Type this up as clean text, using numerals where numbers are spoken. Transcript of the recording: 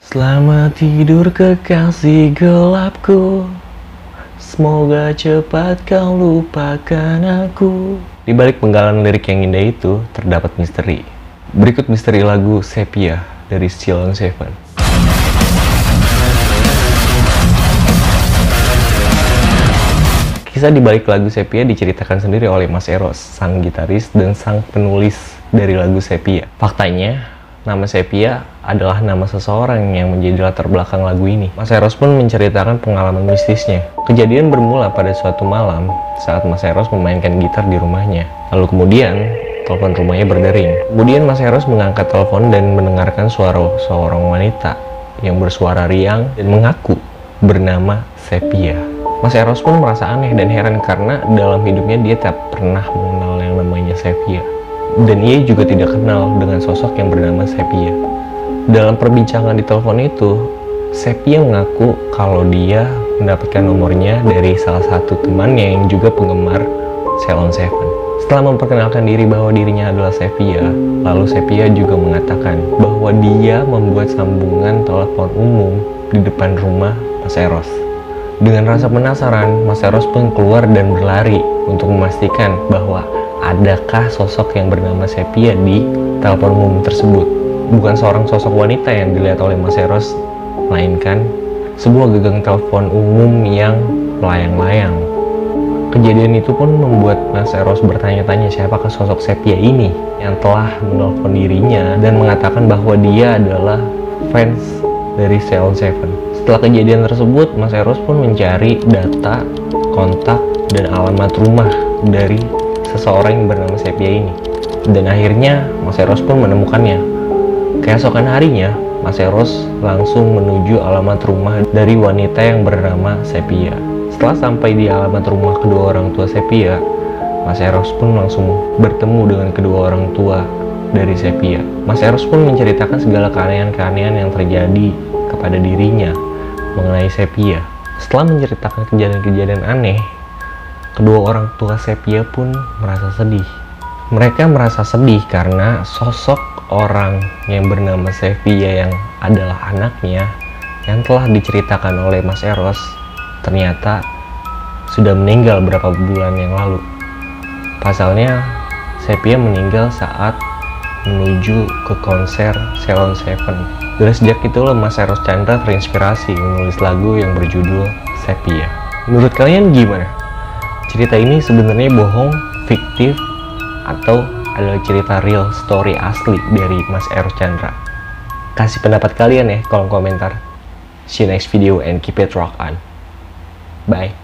Selamat tidur kekasih gelapku, semoga cepat kau lupakan aku. Di balik penggalan lirik yang indah itu terdapat misteri. Berikut misteri lagu Sepia dari Sheila on 7. Kisah di balik lagu Sepia diceritakan sendiri oleh Mas Eros, sang gitaris dan sang penulis dari lagu Sepia. Faktanya, nama Sepia adalah nama seseorang yang menjadi latar belakang lagu ini. Mas Eros pun menceritakan pengalaman mistisnya. Kejadian bermula pada suatu malam saat Mas Eros memainkan gitar di rumahnya. Lalu kemudian, telepon rumahnya berdering. Kemudian Mas Eros mengangkat telepon dan mendengarkan suara seorang wanita yang bersuara riang dan mengaku bernama Sepia. Mas Eros pun merasa aneh dan heran karena dalam hidupnya dia tak pernah mengenal yang namanya Sepia. Dan ia juga tidak kenal dengan sosok yang bernama Sepia. Dalam perbincangan di telepon itu, Sepia mengaku kalau dia mendapatkan nomornya dari salah satu temannya yang juga penggemar Sheila on 7. Setelah memperkenalkan diri bahwa dirinya adalah Sepia, lalu Sepia juga mengatakan bahwa dia membuat sambungan telepon umum di depan rumah Mas Eros. Dengan rasa penasaran, Mas Eros pun keluar dan berlari untuk memastikan bahwa adakah sosok yang bernama Sepia di telepon umum tersebut. Bukan seorang sosok wanita yang dilihat oleh Mas Eros, melainkan sebuah gagang telepon umum yang melayang-layang. Kejadian itu pun membuat Mas Eros bertanya-tanya siapakah sosok Sepia ini yang telah menelpon dirinya dan mengatakan bahwa dia adalah fans dari Sheila on 7. Setelah kejadian tersebut, Mas Eros pun mencari data, kontak, dan alamat rumah dari seseorang yang bernama Sepia ini. Dan akhirnya Mas Eros pun menemukannya. Keesokan harinya, Mas Eros langsung menuju alamat rumah dari wanita yang bernama Sepia. Setelah sampai di alamat rumah kedua orang tua Sepia, Mas Eros pun langsung bertemu dengan kedua orang tua dari Sepia. Mas Eros pun menceritakan segala keanehan-keanehan yang terjadi kepada dirinya mengenai Sepia. Setelah menceritakan kejadian-kejadian aneh, kedua orang tua Sepia pun merasa sedih. Mereka merasa sedih karena sosok orang yang bernama Sepia yang adalah anaknya yang telah diceritakan oleh Mas Eros ternyata sudah meninggal beberapa bulan yang lalu. Pasalnya, Sepia meninggal saat menuju ke konser Sheila on 7. Dari sejak itulah Mas Eros Chandra terinspirasi menulis lagu yang berjudul Sepia. Menurut kalian gimana? Cerita ini sebenarnya bohong, fiktif, atau adalah cerita real story asli dari Mas Eros Chandra? Kasih pendapat kalian ya kolom komentar. See you next video and keep it rock on. Bye.